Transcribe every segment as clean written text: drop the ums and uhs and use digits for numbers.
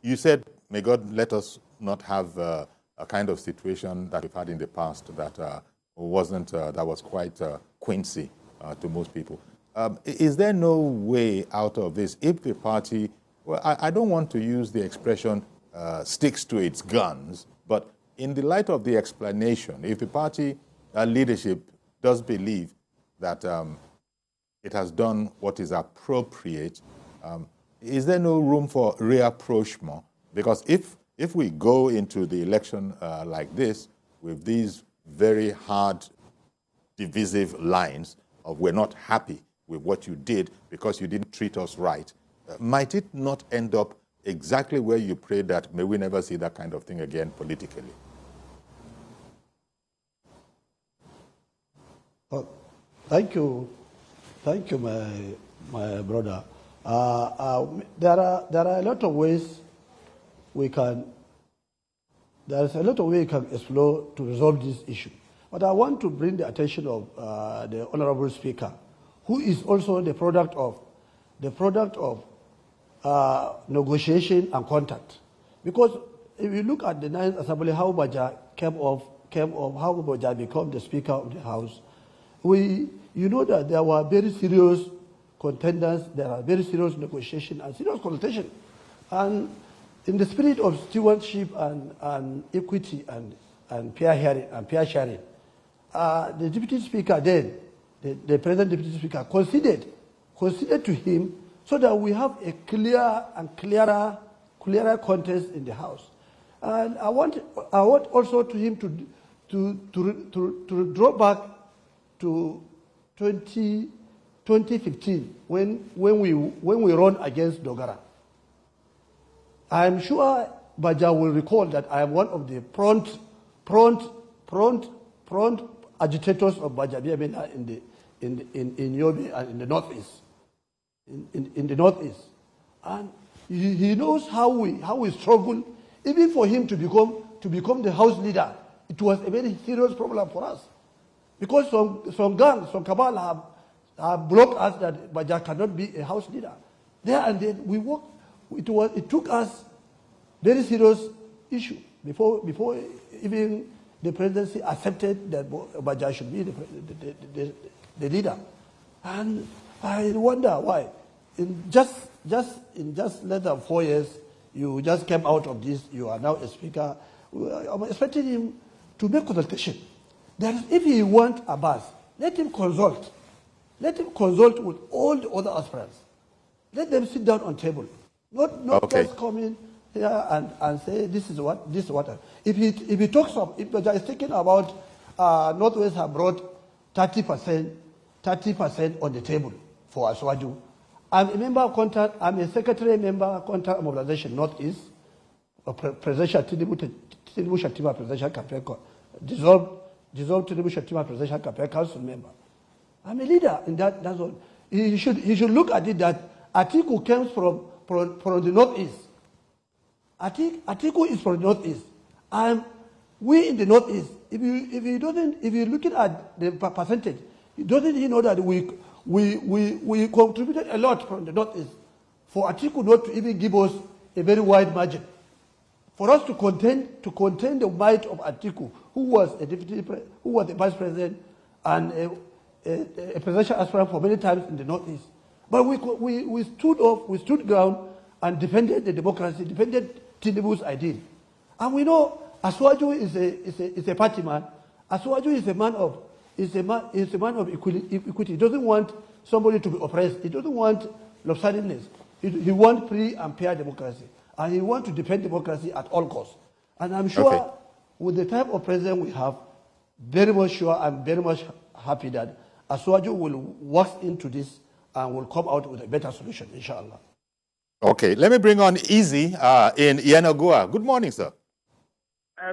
You said, may God let us not have a kind of situation that we've had in the past that that was quite quincy to most people. Is there no way out of this if the party, well, I don't want to use the expression sticks to its guns, but in the light of the explanation, if the party leadership does believe that it has done what is appropriate, is there no room for reapproachment? Because if we go into the election like this with these very hard, divisive lines of we're not happy with what you did because you didn't treat us right, might it not end up exactly where you pray that may we never see that kind of thing again politically? Well, thank you, my brother. There are a lot of ways we can. There is a lot of ways we can explore to resolve this issue. But I want to bring the attention of the Honorable Speaker, who is also the product of negotiation and contact. Because if you look at the 9th Assembly, how Baja came off, how Baja became the Speaker of the House, you know that there were very serious contenders, there are very serious negotiation and serious consultation. And in the spirit of stewardship and equity and peer hearing and peer sharing, the Deputy Speaker then, the present Deputy Speaker, conceded to him so that we have a clearer clearer contest in the House. And I want also to him to draw back to 2015 when we run against Dogara. I am sure Baja will recall that I am one of the prompt agitators of Baja Biamena in Yobe and in the Northeast. In the Northeast. And he knows how we struggle. Even for him to become the House leader, it was a very serious problem for us. Because some gangs, some cabal have blocked us that Baja cannot be a House leader. There and then we worked. It took us very serious issue before even the presidency accepted that Baja should be the leader. And I wonder why. In just less than 4 years, you just came out of this. You are now a speaker. I'm expecting him to make consultation. If he wants a bus, let him consult. Let him consult with all the other aspirants. Let them sit down on table. Not okay. Just come in here and say this is what. If he talks of, if Baja is thinking about Northwest have brought 30% on the table for Aswaju. I'm a member of contact. I'm a secretary member of contact mobilization Northeast, presidential Tinubu Shatima presidential campaign, dissolved Tinubu Shatima presidential campaign council member. I'm a leader in that. That's all. He should look at it that Atiku comes from the Northeast. Atiku is from the Northeast. We in the Northeast. If you're looking at the percentage, doesn't he know that we contributed a lot from the Northeast for Atiku not to even give us a very wide margin. For us to contain the might of Atiku, who was a vice president and a presidential aspirant for many times in the Northeast. But we stood ground and defended the democracy, defended Tinubu's ideal. And we know Aswaju is a party man. Aswaju is a man of equity. He doesn't want somebody to be oppressed. He doesn't want lopsidedness. He wants free and fair democracy. And he wants to defend democracy at all costs. And I'm sure with the type of president we have, very much sure, I'm very much happy that Aswaju will work into this and will come out with a better solution, inshallah. Okay, let me bring on Easy in Yenagoa. Good morning, sir.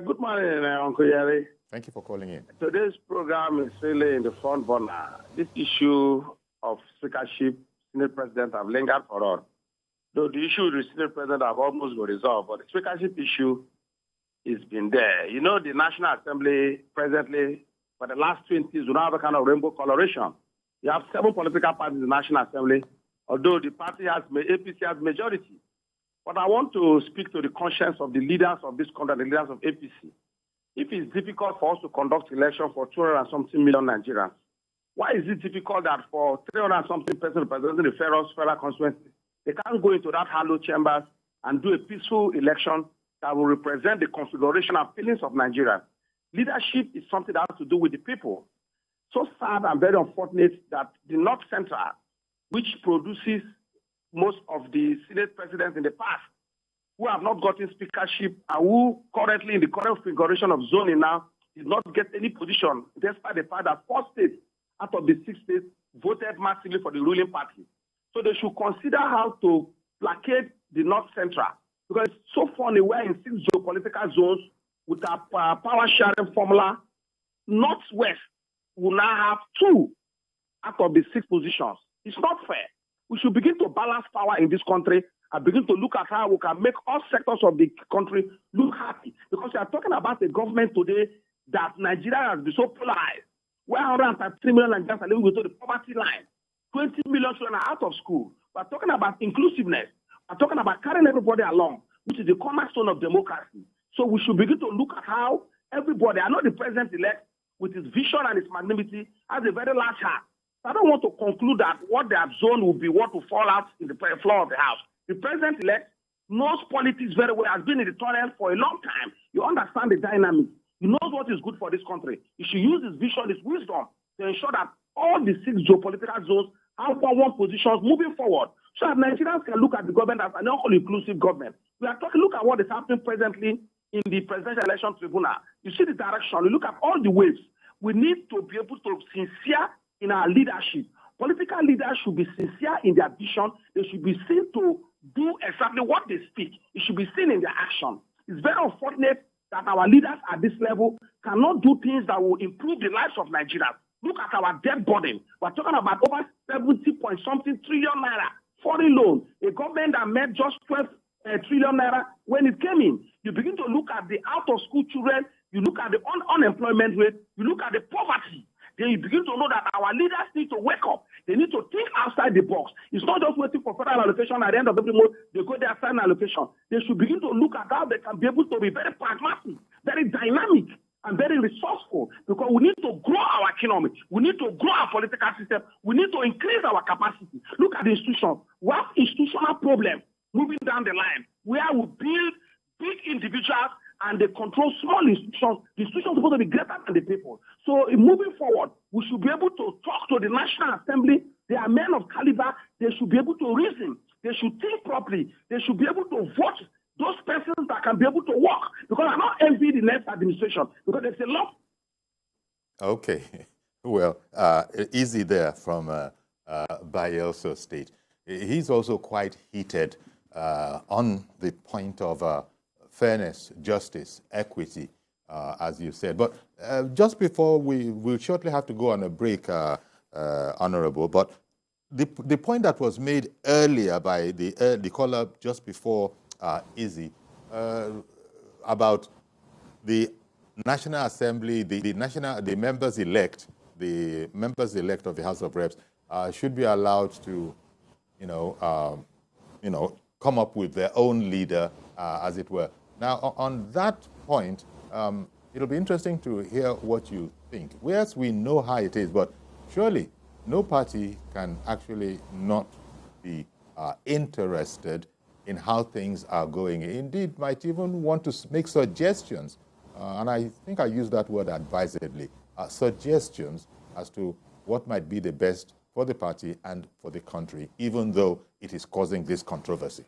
Good morning, Uncle Yari. Thank you for calling in. Today's program is really in the front burner. This issue of speakership, Senate President, have lingered for all. Though the issue with the Senate President have almost been resolved, but the speakership issue has been there. You know, the National Assembly presently, for the last 20 years, do not have a kind of rainbow coloration. You have 7 political parties in the National Assembly, although the party APC has majority. But I want to speak to the conscience of the leaders of this country, the leaders of APC. If it's difficult for us to conduct election for 200 and something million Nigerians, why is it difficult that for 300 and something persons representing the federal constituency, they can't go into that hallowed chambers and do a peaceful election that will represent the configuration and feelings of Nigeria? Leadership is something that has to do with the people. So sad and very unfortunate that the North Central, which produces most of the Senate presidents in the past, who have not gotten speakership and who currently in the current configuration of zoning now did not get any position, despite the fact that 4 states out of the 6 states voted massively for the ruling party. So they should consider how to placate the North Central, because it's so funny we're in 6 geopolitical zones with a power sharing formula. Northwest will now have 2 out of the 6 positions. It's not fair. We should begin to balance power in this country and begin to look at how we can make all sectors of the country look happy. Because we are talking about a government today that Nigeria has been so polarized. 133 million Nigerians are living below the poverty line. 20 million children are out of school. We are talking about inclusiveness. We are talking about carrying everybody along, which is the cornerstone of democracy. So we should begin to look at how everybody, I know the president-elect, with his vision and his magnanimity, has a very large heart. I don't want to conclude that what they have zoned will be what will fall out in the floor of the House. The president-elect knows politics very well, has been in the tunnel for a long time. You understand the dynamics. He knows what is good for this country. He should use his vision, his wisdom to ensure that all the 6 geopolitical zones have one positions moving forward, so that Nigerians can look at the government as an all-inclusive government. We are talking, look at what is happening presently in the presidential election tribunal. You see the direction. You look at all the waves. We need to be able to be sincere in our leadership. Political leaders should be sincere in their vision. They should be seen to do exactly what they speak. It should be seen in their action. It's very unfortunate that our leaders at this level cannot do things that will improve the lives of Nigerians. Look at our debt burden. We're talking about over 70-point-something trillion naira foreign loan. A government that made just 12 trillion naira when it came in. You begin to look at the out-of-school children. You look at the unemployment rate. You look at the poverty. Then you begin to know that our leaders need to wake up. They need to think outside the box. It's not just waiting for federal allocation at the end of every month. They go there, sign allocation. They should begin to look at how they can be able to be very pragmatic, very dynamic, and very resourceful, because we need to grow our economy. We need to grow our political system. We need to increase our capacity. Look at the institutions. We have institutional problems moving down the line where we build big individuals and they control small institutions. The institutions are supposed to be greater than the people. So in moving forward, we should be able to talk to the National Assembly. They are men of caliber. They should be able to reason. They should think properly. They should be able to vote those persons that can be able to work. Because I not envy the next administration, because there's a lot. Okay. Well, easy there from Bayelsa State. He's also quite heated on the point of fairness, justice, equity, as you said. But just before we'll shortly have to go on a break, Honorable, but the point that was made earlier by the caller just before Izzy about the National Assembly, the members-elect, the members-elect of the House of Reps should be allowed to, come up with their own leader, as it were. Now, on that point, it'll be interesting to hear what you think. Whereas we know how it is, but surely no party can actually not be interested in how things are going. Indeed, might even want to make suggestions, and I think I use that word advisedly, suggestions as to what might be the best for the party and for the country, even though it is causing this controversy.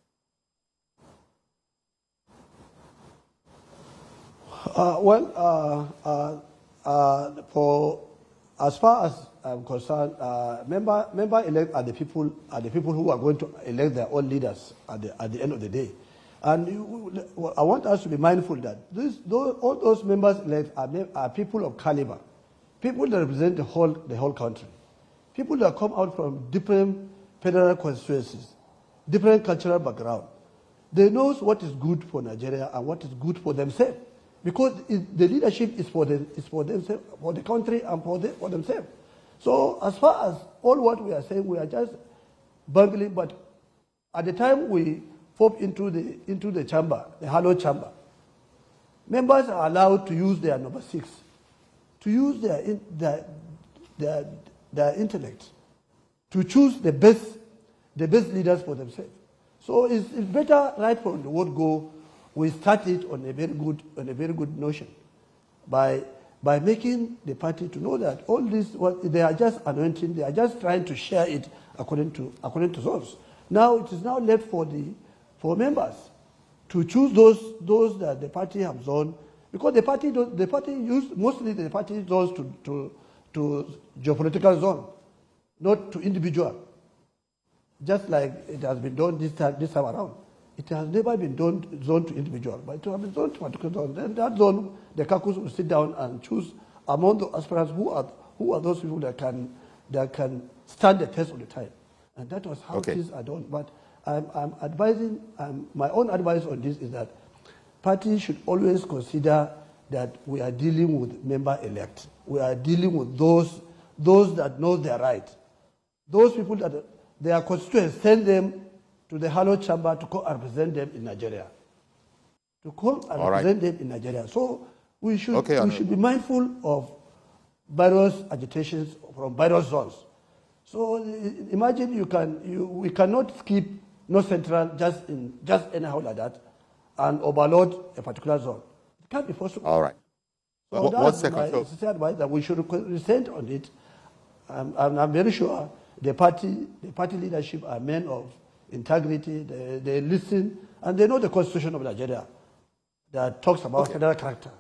For as far as I'm concerned, member-elect are the people who are going to elect their own leaders at the end of the day. And I want us to be mindful that all those members-elect are people of caliber, people that represent the whole country, people that come out from different federal constituencies, different cultural background. They know what is good for Nigeria and what is good for themselves, because the leadership is for themselves, for the country, and for themselves. So as far as all what we are saying, we are just bungling. But at the time we pop into the chamber, the hollow chamber, members are allowed to use their number 6, to use their intellect, to choose the best leaders for themselves. So it's better right from the word go, we start it on a very good notion by making the party to know that all this, they are just anointing, they are just trying to share it according to zones. Now it is now left for members to choose those that the party have zoned, because the party mostly zones to geopolitical zone, not to individual. Just like it has been done this time around. It has never been zoned to individual, but it has been zoned to particular zone. Then that zone, the caucus will sit down and choose among the aspirants who are those people that can stand the test of the time. And that was how things are done. But I'm advising, my own advice on this is that parties should always consider that we are dealing with member-elect. We are dealing with those that know their right. Those people that their constituents send them to the hollow chamber to come and represent them in Nigeria. To come and represent them in Nigeria. So we should be mindful of various agitations from various zones. So imagine we cannot skip North Central just anyhow like that and overload a particular zone. It can't be possible. All right. So that's my sincere advice that we should resent on it. I'm very sure the party leadership are men of integrity. They listen and they know the Constitution of Nigeria that talks about federal character.